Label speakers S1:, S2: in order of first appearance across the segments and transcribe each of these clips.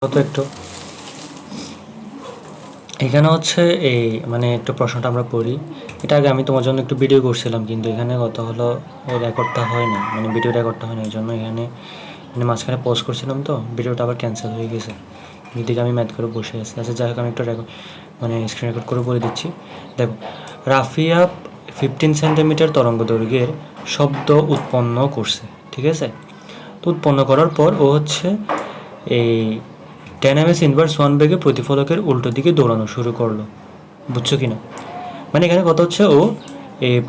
S1: তো একটু এখানে হচ্ছে এই মানে একটু প্রশ্নটা আমরা পড়ি। এটা আগে আমি তোমার জন্য একটু ভিডিও করছিলাম, কিন্তু এখানে কথা হলো রেকর্ডটা হয় না, মানে ভিডিও রেকর্ডটা হয় না। এই জন্য এখানে মানে মাঝখানে পোস্ট করছিলাম, তো ভিডিওটা আবার ক্যান্সেল হয়ে গেছে। এদিকে আমি ম্যাথ করে বসে আছি। আচ্ছা যাই হোক, আমি একটু মানে স্ক্রিন রেকর্ড করে বলে দিচ্ছি। দেখো, রাফিয়া 15 সেন্টিমিটার তরঙ্গ দৈর্ঘ্যের শব্দ উৎপন্ন করছে, ঠিক আছে? তো উৎপন্ন করার পর ও হচ্ছে এই 10 ইনভার্স 1 বেগে প্রতিফলকের উল্টো দিকে দৌড়ানো শুরু করলো। বুঝছো কি না? মানে এখানে কথা হচ্ছে ও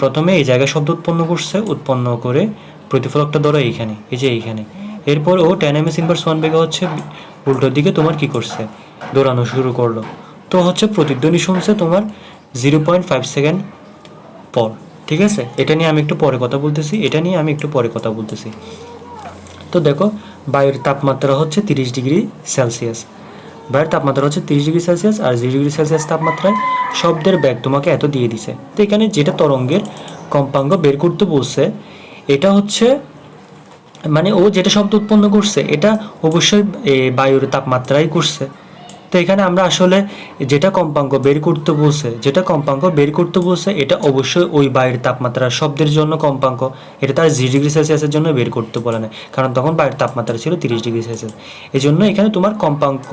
S1: প্রথমে এই জায়গায় শব্দ উৎপন্ন করছে, উৎপন্ন করে প্রতিফলকটা ধরো এইখানে, এই যে এইখানে। এরপর ও 10 ইনভার্স 1 বেগে হচ্ছে উল্টোর দিকে তোমার কি করছে, দৌড়ানো শুরু করলো। তো হচ্ছে প্রতিধ্বনি শুনছে তোমার 0.5 সেকেন্ড পর, ঠিক আছে? এটা নিয়ে আমি একটু পরে কথা বলতেছি। তো দেখো, বায়ুর তাপমাত্রা হচ্ছে 30 ডিগ্রি সেলসিয়াস। বায়ুর তাপমাত্রা হচ্ছে 30 ডিগ্রি সেলসিয়াস, আর 0 ডিগ্রি সেলসিয়াস তাপমাত্রায় শব্দের বেগ তোমাকে এত দিয়ে দিছে। তো এখানে যেটা তরঙ্গের কম্পাঙ্ক বের করতে বলছে, এটা হচ্ছে মানে ও যেটা শব্দ উৎপন্ন করছে এটা অবশ্যই বায়ুর তাপমাত্রাই করছে। তো এখানে আমরা আসলে যেটা কম্পাঙ্ক বের করতে বলছে এটা অবশ্যই ওই বায়ুর তাপমাত্রা শব্দের জন্য কম্পাঙ্ক। এটা তার 0 ডিগ্রি সেলসিয়াসের জন্য বের করতে বলে না, কারণ তখন বায়ুর তাপমাত্রা ছিল 30 ডিগ্রি সেলসিয়াস। এই জন্য এখানে তোমার কম্পাঙ্ক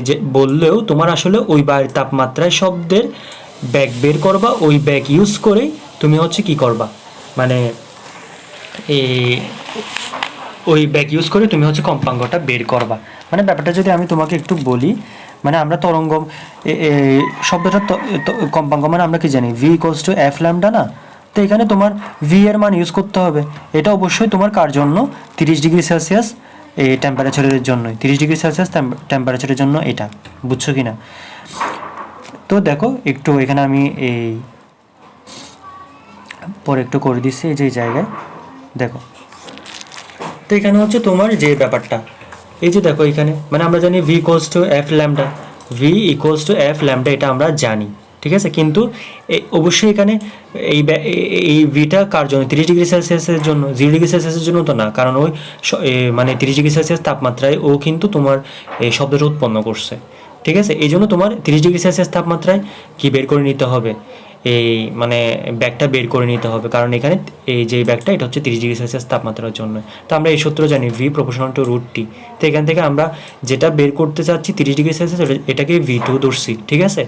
S1: যে বললেও তোমার আসলে ওই বায়ুর তাপমাত্রায় শব্দের ব্যাগ বের করবা। ওই ব্যাগ ইউজ করেই তুমি হচ্ছে কি করবা, মানে ওই ব্যাগ ইউজ করে তুমি হচ্ছে কম্পাঙ্কটা বের করবা। মানে ব্যাপারটা যদি আমি তোমাকে একটু বলি, মানে আমরা তরঙ্গ শব্দটা কম্পাঙ্ক মানে আমরা কি জানি, V equals to F lambda না? তো এখানে তোমার ভি এর মান ইউজ করতে হবে। এটা অবশ্যই তোমার কার জন্য, 30 ডিগ্রি সেলসিয়াস এই টেম্পারেচারের জন্যই, 30 ডিগ্রি সেলসিয়াস টেম্পারেচারের জন্য এটা। বুঝছো কি না? তো দেখো একটু এখানে আমি এই পরে একটু করে দিচ্ছি এই যে জায়গায় দেখো। তো এখানে হচ্ছে তোমার যে ব্যাপারটা, এই যে দেখো এখানে মানে আমরা জানি V equals to F lambda, এটা আমরা জানি, ঠিক আছে? কিন্তু অবশ্যই এখানে এই ভিটা কার জন্য, 30 ডিগ্রি সেলসিয়াসের জন্য, 0 ডিগ্রি সেলসিয়াসের জন্য তো না, কারণ ওই মানে 30 ডিগ্রি সেলসিয়াস তাপমাত্রায় ও কিন্তু তোমার এই শব্দটা উৎপন্ন করছে, ঠিক আছে? এই জন্য তোমার 30 ডিগ্রি সেলসিয়াস তাপমাত্রায় কি বের করে নিতে হবে, এই মানে ব্যাগটা বের করে নিতে হবে, কারণ এখানে এই যে ব্যাগটা এটা হচ্ছে 30 ডিগ্রি সেলসিয়াস তাপমাত্রার জন্য। তো আমরা এই সূত্র জানি, V proportional to root T. তো এখান থেকে আমরা যেটা বের করতে চাচ্ছি 30 ডিগ্রি সেলসিয়াস, এটাকে ভি2 ধরছি, ঠিক আছে?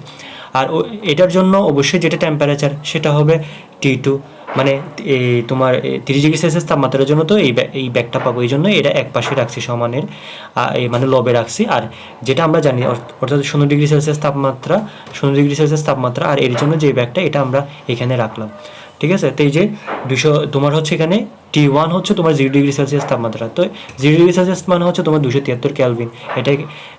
S1: আর এটার জন্য অবশ্যই যেটা টেম্পারেচার সেটা হবে টি2, মানে এই তোমার 30 ডিগ্রি সেলসিয়াস তাপমাত্রার জন্য তো এই ব্যাগটা পাবো। এই জন্য এটা এক পাশে রাখছি সমানের, মানে লবে রাখছি। আর যেটা আমরা জানি অর্থাৎ 0 ডিগ্রি সেলসিয়াস তাপমাত্রা আর এর জন্য যে ব্যাগটা এটা আমরা এখানে রাখলাম, ঠিক আছে? তো এই যে 200 তোমার হচ্ছে এখানে T1 হচ্ছে তোমার 0 ডিগ্রি সেলসিয়াস তাপমাত্রা। তো 0 ডিগ্রি সেলসিয়াস মানে হচ্ছে তোমার 273 ক্যালভিন, এটাই,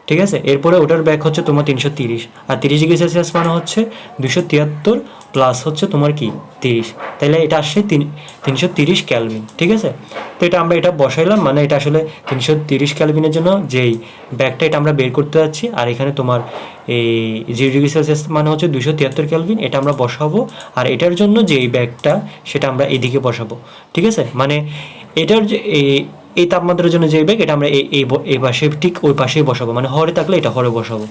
S1: ঠিক আছে? এরপরে ওটার ব্যাগ হচ্ছে তোমার 330, আর 30 ডিগ্রি সেলসিয়াস মানে হচ্ছে 273 প্লাস হচ্ছে তোমার কি 30, তাহলে এটা আসছে 330 ক্যালভিন, ঠিক আছে? তো এটা আমরা এটা বসাইলাম, মানে এটা আসলে 330 ক্যালভিনের জন্য যেই ব্যাগটা এটা আমরা বের করতে যাচ্ছি। আর এখানে তোমার এই 0 ডিগ্রি সেলসিয়াস মানে হচ্ছে 273 ক্যালভিন, এটা আমরা বসাবো। আর এটার জন্য যে এই ব্যাগটা সেটা আমরা এইদিকে বসাবো, ঠিক আছে? মানে এটার যে এই তাপমাত্রার জন্য যে ব্যাগ এটা আমরা এই পাশে ঠিক ওই পাশেই বসাবো, মানে হরে থাকলে এটা হরে বসাবো।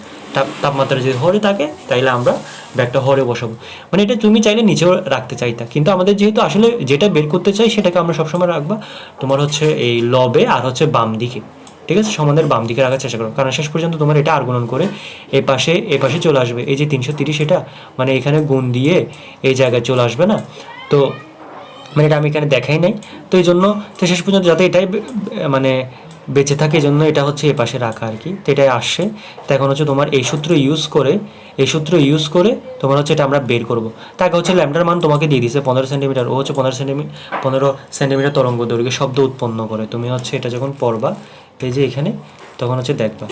S1: তাপমাত্রা যদি হরে থাকে তাইলে আমরা ব্যাগটা হরে বসাবো। মানে এটা তুমি চাইলে নিচেও রাখতে চাইতা, কিন্তু আমাদের যেহেতু আসলে যেটা বের করতে চাই সেটাকে আমরা সবসময় রাখবা তোমার হচ্ছে এই লবে আর হচ্ছে বাম দিকে, ঠিক আছে? সমানের বাম দিকে রাখার চেষ্টা করো, কারণ শেষ পর্যন্ত তোমার এটা আর গুণন করে এ পাশে চলে আসবে। এই যে 330 এটা মানে এখানে গুণ দিয়ে এই জায়গায় চলে আসবে না? তো মানে এটা আমি এখানে দেখাই নাই, তো এই জন্য তো শেষ পর্যন্ত যাতে এটাই মানে বেঁচে থাকে, এই জন্য এটা হচ্ছে এ পাশে রাখা আর কি। তো এটাই আসছে। তো এখন হচ্ছে তোমার এই সূত্র ইউজ করে তোমার হচ্ছে এটা আমরা বের করবো। তাকে হচ্ছে ল্যামডার মান তোমাকে দিয়ে দিছে 15 সেন্টিমিটার, ও হচ্ছে 15 সেন্টিমিটার তরঙ্গ দৈর্ঘ্যে শব্দ উৎপন্ন করে। তুমি হচ্ছে এটা যখন পড়বা এই যে এখানে, তখন হচ্ছে দেখবা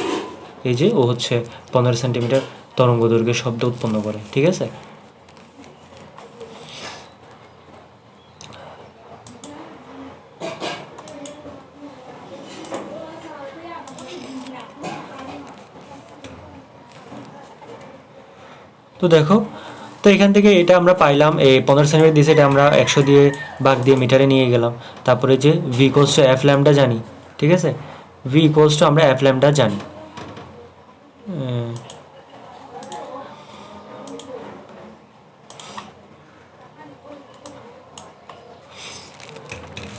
S1: এই যে ও হচ্ছে 15 সেন্টিমিটার তরঙ্গ দৈর্ঘ্যে শব্দ উৎপন্ন করে, ঠিক আছে? তো দেখো, তো এখান থেকে এটা আমরা পাইলাম এই 15 সেন্টিমিটার দিয়েছে, এটা আমরা 100 দিয়ে ভাগ দিয়ে মিটারে নিয়ে গেলাম। তারপরে যে V equals to F lambda জানি, ঠিক আছে? ভি ইকুয়ালস টু আমরা এফ ল্যামডা জানি,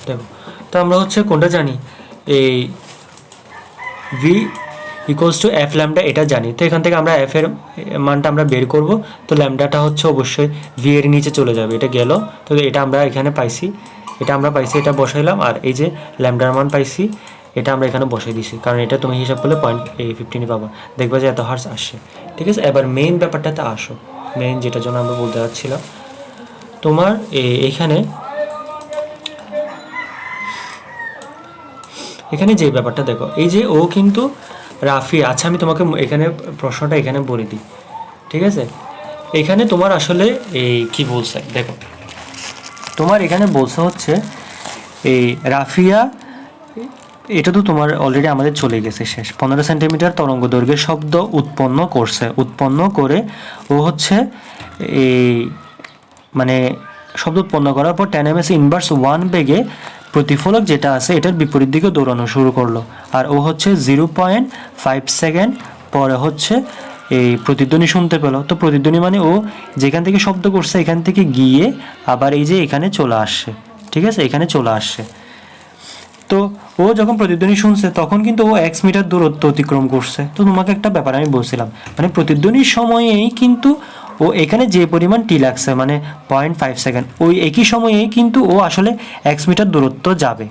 S1: দেখো, তো আমরা হচ্ছে কোনটা জানি, এই V equals to F lambda এটা জানি। তো এখান থেকে আমরা এফ এর মানটা আমরা বের করব। তো ল্যামডাটা হচ্ছে অবশ্যই ভি এর নিচে চলে যাবে, এটা গেল। তো এটা আমরা এখানে পাইছি, এটা বসাইলাম। আর এই যে ল্যামডার মান পাইছি, এটা আমরা এখানে বসাই দিছি, কারণ এটা তুমি হিসাব করলে 0.15 পাবা, দেখবা যে এত হার্স আসছে। ঠিক আছে, এবার মেইন ব্যাপারটাতে আসো। মেইন যেটার জন্য আমরা বলতে চাচ্ছিলাম, তোমার এখানে যে ব্যাপারটা দেখো, এই যে ও কিন্তু রাফি। আচ্ছা, আমি তোমাকে এখানে প্রশ্নটা এখানে বলে দিই। ঠিক আছে, এখানে তোমার আসলে এই কি বলছে দেখো, তোমার এখানে বলছে হচ্ছে এই রাফিয়া, এটা তো তোমার অলরেডি আমাদের চলে গেছে শেষ। 15 সেন্টিমিটার তরঙ্গ দৈর্ঘ্যের শব্দ উৎপন্ন করে ও হচ্ছে এই মানে শব্দ উৎপন্ন করার পর 10 ms ইনভার্স 1 বেগে প্রতিফলক যেটা আছে এটার বিপরীত দিকে দৌড়ানো শুরু করলো। আর ও হচ্ছে 0.5 সেকেন্ড পরে হচ্ছে এই প্রতিধ্বনি শুনতে পেলো। তো প্রতিধ্বনি মানে ও যেখান থেকে শব্দ করছে এখান থেকে গিয়ে আবার এই যে এখানে চলে আসছে। ঠিক আছে, এখানে চলে আসছে। তো ও যখন প্রতিধ্বনি শুনছে তখন কিন্তু ও 1 মিটার দূরত্ব অতিক্রম করছে। তো তোমাকে একটা ব্যাপার আমি বলছিলাম, মানে প্রতিধ্বনির সময়েই কিন্তু ও এখানে যে পরিমাণ টি লাগছে মানে 0.5 সেকেন্ড, ওই একই সময়েই কিন্তু ও আসলে 1 মিটার দূরত্ব যাবে।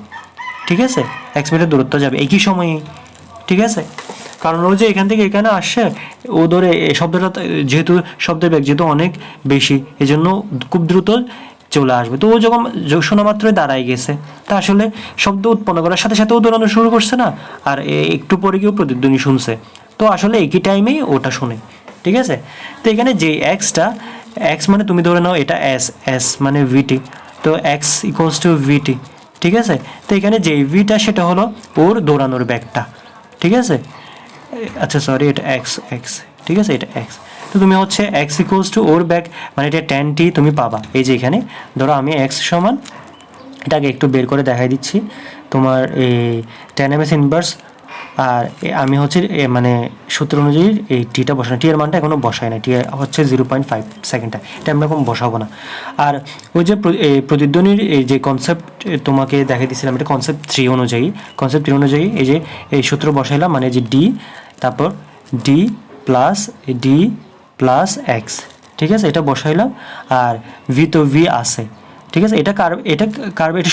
S1: ঠিক আছে, 1 মিটার দূরত্ব যাবে একই সময়েই। ঠিক আছে, কারণ ও যে এখান থেকে এখানে আসছে, ও ধরে এই শব্দটা যেহেতু শব্দের বেগ যেহেতু অনেক বেশি, এজন্য খুব দ্রুত চলে আসবে। তো ও যখন শোনা মাত্রই দাঁড়ায় গেছে, তা আসলে শব্দ উৎপন্ন করার সাথে সাথে ও দৌড়ানো শুরু করছে না, আর একটু পরে কেউ প্রতিধ্বনি শুনছে। তো আসলে একই টাইমেই ওটা শুনে। ঠিক আছে, তো এখানে যে এক্স মানে তুমি ধরে নাও এটা এস মানে ভিটি, তো এক্স ইকুয়ালস টু ভিটি। ঠিক আছে, তো এখানে যে ভিটা সেটা হলো ওর দৌড়ানোর ব্যাগটা। ঠিক আছে, আচ্ছা সরি, এটা এক্স। ঠিক আছে, এটা এক্স। তো তুমি হচ্ছে x equals to or bag মানে এটা 10t তুমি পাবা। এই যে এখানে ধরো আমি এক্স সমান, এটাকে একটু বের করে দেখাই দিচ্ছি তোমার এই 10 ms ইনভার্স। আর আমি হচ্ছে মানে সূত্র অনুযায়ী এই টিটা বসানো, টি এর মানটা এখনও বসাই না, টি হচ্ছে 0.5 সেকেন্ডটা, এটা আমরা এখন বসাবো না। আর ওই যে প্রতিধ্বনির এই যে কনসেপ্ট তোমাকে দেখাই দিয়েছিলাম, এটা কনসেপ্ট 3 অনুযায়ী এই যে এই সূত্র বসাইলাম, মানে যে ডি, তারপর ডি প্লাস এক্স। ঠিক আছে, এটা বসাইলাম। আর ভি তো ভি আছে। ঠিক আছে, এটা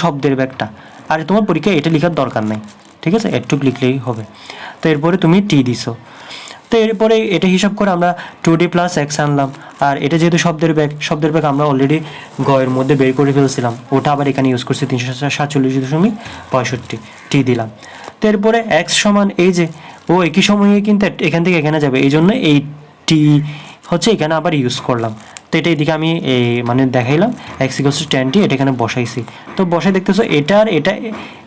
S1: শব্দের ব্যাগটা। আর তোমার পরীক্ষায় এটা লেখার দরকার নাই। ঠিক আছে, একটু লিখলেই হবে। তো এরপরে তুমি টি দিছো। তো এরপরে এটা হিসাব করে আমরা 2d প্লাস এক্স আনলাম। আর এটা যেহেতু শব্দের ব্যাগ আমরা অলরেডি গয়ের মধ্যে বের করে ফেলছিলাম, ওটা আবার এখানে ইউজ করছি 347.65 টি দিলাম। তো এরপরে এক্স সমান এই যে ও একই সময়ে কিন্তু এখান থেকে এখানে যাবে, এই জন্য এই টি হচ্ছে এখানে আবার ইউজ করলাম। তো এটা এদিকে আমি মানে দেখাইলাম এক্স ইকুয়ালস টু 10t, এটা এখানে বসাইছি। তো বসাই দেখতেছো এটা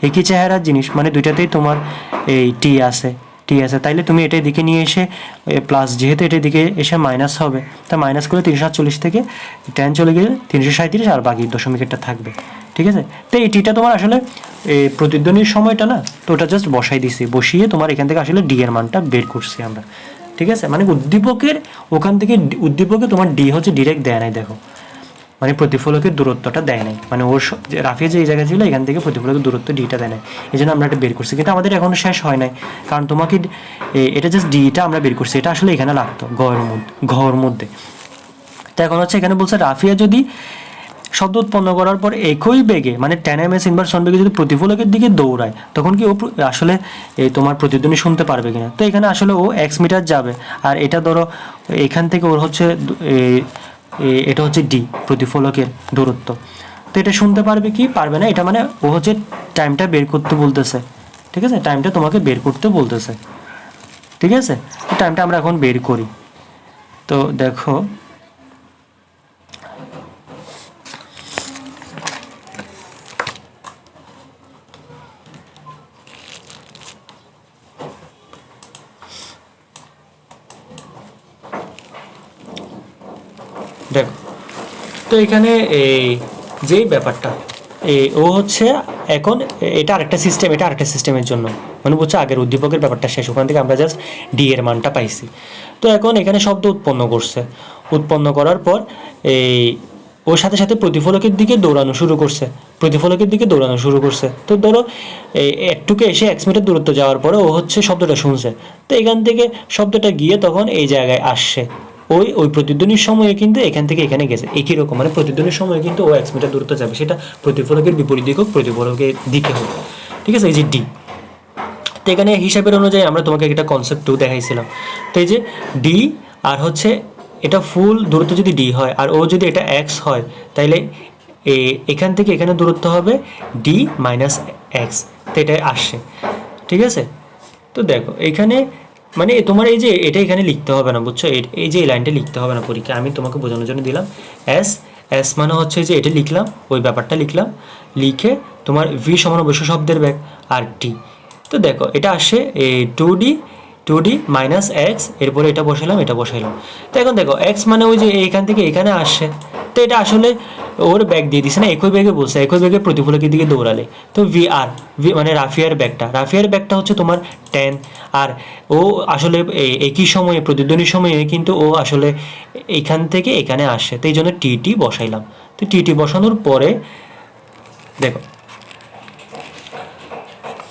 S1: একই চেহারার জিনিস, মানে দুইটাতেই তোমার এই টি আছে। তাইলে তুমি এটা এদিকে নিয়ে এসে প্লাস, যেহেতু এটা এদিকে এসে মাইনাস হবে, তা মাইনাস করলে 347 থেকে 10 চলে গেলে 337, আর বাকি দশমিকেরটা থাকবে। ঠিক আছে, তো এই টিটা তোমার আসলে প্রতিধ্বনির সময়টা না, তো ওটা জাস্ট বসিয়ে তোমার এখান থেকে আসলে ডি এর মানটা বের করছি আমরা। ঠিক আছে, মানে ওখান থেকে উদ্দীপকে তোমার ডি হচ্ছে ডিরেক্ট দেয় নাই, দেখো মানে প্রতিফলকের দূরত্বটা দেয় নাই, মানে ওর রাফিয়া যে এই জায়গায় ছিল এখান থেকে প্রতিফলকের দূরত্ব ডিটা দেয় নাই, এই জন্য আমরা এটা বের করছি। কিন্তু আমাদের এখনো শেষ হয় নাই, কারণ তোমাকে এটা জাস্ট ডিটা আমরা বের করছি, এটা আসলে এখানে লাগতো ঘর মধ্যে। তো এখন হচ্ছে এখানে বলছে রাফিয়া যদি শব্দ উৎপন্ন করার পর একই বেগে মানে 10 ms ইনভার্স 1 বেগে যদি প্রতিফলকের দিকে দৌড়ায়, তখন কি ও আসলে তোমার প্রতিধ্বনি শুনতে পারবে কিনা। তো এখানে আসলে ও 1 মিটার যাবে, আর এটা ধরো এখান থেকে ওর হচ্ছে এটা হচ্ছে ডি প্রতিফলকের দূরত্ব। তো এটা শুনতে পারবে কি পারবে না, এটা মানে ও হচ্ছে টাইমটা বের করতে বলতেছে। ঠিক আছে, টাইমটা তোমাকে বের করতে বলতেছে। ঠিক আছে, টাইমটা আমরা এখন বের করি। তো দেখো, তো এখানে এই যেই ব্যাপারটা ও হচ্ছে এখন এটা আরেকটা সিস্টেমের জন্য। মানে বুঝছো, আগের উদ্দীপকের ব্যাপারটা শেষ, ওখান থেকে আমরা জাস্ট ডি এর মানটা পাইছি। তো এখন এখানে শব্দ উৎপন্ন করছে, উৎপন্ন করার পর এই ওর সাথে সাথে প্রতিফলকের দিকে দৌড়ানো শুরু করছে, প্রতিফলকের দিকে দৌড়ানো শুরু করছে। তো ধরো এই একটুকে এসে 1 মিটার দূরত্ব যাওয়ার পরে ও হচ্ছে শব্দটা শুনছে, তো এখান থেকে শব্দটা গিয়ে তখন এই জায়গায় আসছে। ওই ওই প্রতিধ্বনির সময়ে কিন্তু এখান থেকে এখানে গেছে একই রকম, মানে প্রতিধ্বনির সময়ে কিন্তু ও 1 মিটার দূরত্ব যাবে, সেটা প্রতিফলকের বিপরীত দিক হোক, প্রতিফলকের দিকে হোক। ঠিক আছে, এই যে ডি। তো এখানে হিসাবের অনুযায়ী আমরা তোমাকে একটা কনসেপ্ট 2 দেখাইছিলাম। তো এই যে ডি আর হচ্ছে এটা ফুল দূরত্ব যদি ডি হয় আর ও যদি এটা এক্স হয়, তাইলে এখান থেকে এখানে দূরত্ব হবে ডি মাইনাস এক্স। তো এটাই আসছে। ঠিক আছে, তো দেখো এখানে মানে তোমার এই যে এটা এখানে লিখতে হবে না, বুঝছো, এই যে এই লাইনটা লিখতে হবে না পরীক্ষা, আমি তোমাকে বোঝানোর জন্য দিলাম। এস, এস মানে হচ্ছে যে এটা লিখলাম, ওই ব্যাপারটা লিখলাম, লিখে তোমার ভি সমান অবশ্য শব্দের ব্যাগ আর টি। তো দেখো এটা আসে 2D মাইনাস এক্স, এরপরে এটা বসালাম, এটা বসাইলাম। তো এখন দেখো এক্স মানে ওই যে এইখান থেকে এখানে আসছে, তো এটা আসলে ওর ব্যাগ দিয়ে দিছে না, একই ব্যাগে বলছে, একই ব্যাগে প্রতিফলকের দিকে দৌড়ালে। তো ভি মানে রাফিয়ার ব্যাগটা হচ্ছে তোমার 10, আর ও আসলে একই সময়ে প্রতিধ্বনির সময়ে কিন্তু ও আসলে এখান থেকে এখানে আসে, তো এই জন্য টি বসাইলাম। তো টি বসানোর পরে দেখো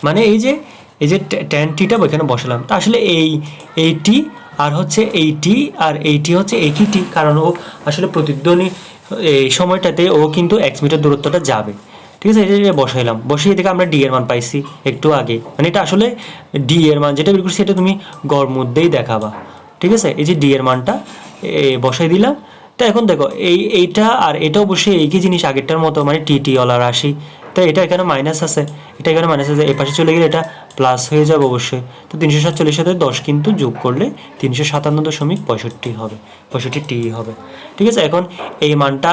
S1: মানে এই যে ট্যান টিটা ওইখানে বসালাম, তা আসলে এই টি আর হচ্ছে এই টি হচ্ছে একই টি, কারণ ও আসলে প্রতিধ্বনি এই সময়টাতে ও কিন্তু 1 মিটার দূরত্বটা যাবে। ঠিক আছে, এটা বসাইলাম, বসিয়ে থেকে আমরা ডি এর মান পাইছি একটু আগে, মানে এটা আসলে ডি এর মান যেটা বের করছি এটা তুমি গড় মধ্যেই দেখাবা। ঠিক আছে, এই যে ডি এর মানটা বসাই দিলাম। তো এখন দেখো এইটা আর এটা অবশ্যই একই জিনিস আগেরটার মতো, মানে টি ওলা রাশি। তো এটা এখানে মাইনাস আছে, এটা এখানে মাইনাস আছে, এই পাশে চলে গেলে এটা প্লাস হয়ে যাবে অবশ্যই। তো 347 সাথে 10 কিন্তু যোগ করলে 357.65 হবে, 65 টি হবে। ঠিক আছে, এখন এই মানটা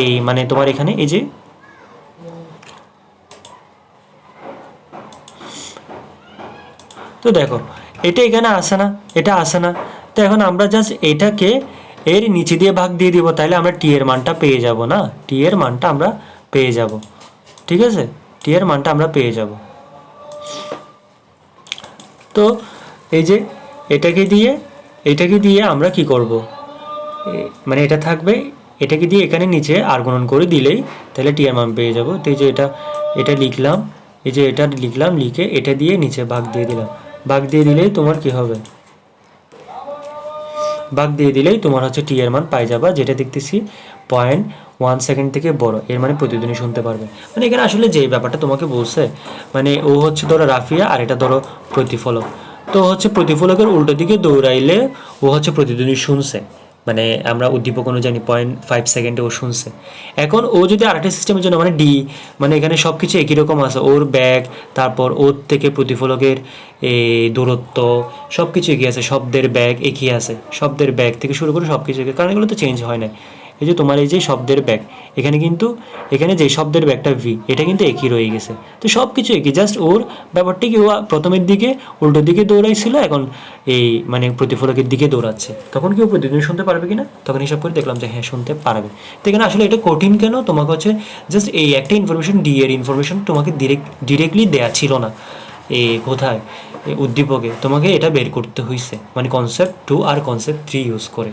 S1: এই মানে তোমার এখানে এই যে তো দেখো এটা এখানে আসে না, এটা আসে না। তো এখন আমরা জাস্ট এটাকে এর নিচে দিয়ে ভাগ দিয়ে দিব, তাহলে আমরা টি এর মানটা পেয়ে যাব না, টি এর মানটা আমরা পেয়ে যাব। ঠিক আছে, টি এর মানটা আমরা পেয়ে যাব। তো এই যে এটাকে দিয়ে আমরা কি করব, মানে এটা থাকবে, এটাকে দিয়ে এখানে নিচে আর গুণন করে দিলেই তাহলে টি এর মান পেয়ে যাব। তো এই যে এটা লিখলাম, এই যে এটা লিখলাম, লিখে এটা দিয়ে নিচে ভাগ দিয়ে দিলাম, ভাগ দিয়ে দিলেই তোমার কি হবে, ভাগ দিয়ে দিলেই তোমার হচ্ছে টি এর মান পাই যাবা, যেটা দেখতেছি 0.1 সেকেন্ড থেকে বড়, এর মানে প্রতিধ্বনি শুনতে পারবে। মানে এখানে আসলে যে ব্যাপারটা তোমাকে বলছে, মানে ও হচ্ছে ধরো রাফিয়া আর এটা ধরো প্রতিফলক, তো হচ্ছে প্রতিফলকের উল্টো দিকে দৌড়াইলে ও হচ্ছে প্রতিধ্বনি শুনছে, মানে আমরা উদ্দীপক অনুযায়ী 0.5 সেকেন্ডে ও শুনছে। এখন ও যদি আরেকটা সিস্টেমের জন্য মানে ডি, মানে এখানে সব কিছু একই রকম আছে, ওর ব্যাগ, তারপর ওর থেকে প্রতিফলকের দূরত্ব সব কিছু একই আছে, শব্দের ব্যাগ একই আছে, শব্দের ব্যাগ থেকে শুরু করে সব কিছু একই, কারণ এগুলো তো চেঞ্জ হয় না। এই যে তোমার এই যে শব্দের ব্যাগ, এখানে কিন্তু এখানে যে শব্দের ব্যাগটা ভি, এটা কিন্তু একই রয়ে গেছে। তো সব কিছু একই, জাস্ট ওর ব্যাপারটা কি ও প্রথমের দিকে উল্টো দিকে দৌড়াইছিল, এখন এই মানে প্রতিফলকের দিকে দৌড়াচ্ছে, তখন কেউ প্রতিদিন শুনতে পারবে কিনা, তখন হিসাব করে দেখলাম যে হ্যাঁ শুনতে পারবে। তো এখানে আসলে এটা কঠিন কেন, তোমাকে হচ্ছে জাস্ট এই একটা ইনফরমেশন, ডি এর ইনফরমেশন তোমাকে ডিরেক্টলি দেয়া ছিল না, কোথায় উদ্দীপকে তোমাকে এটা বের করতে হয়েছে, মানে কনসেপ্ট 2 আর কনসেপ্ট 3 ইউজ করে।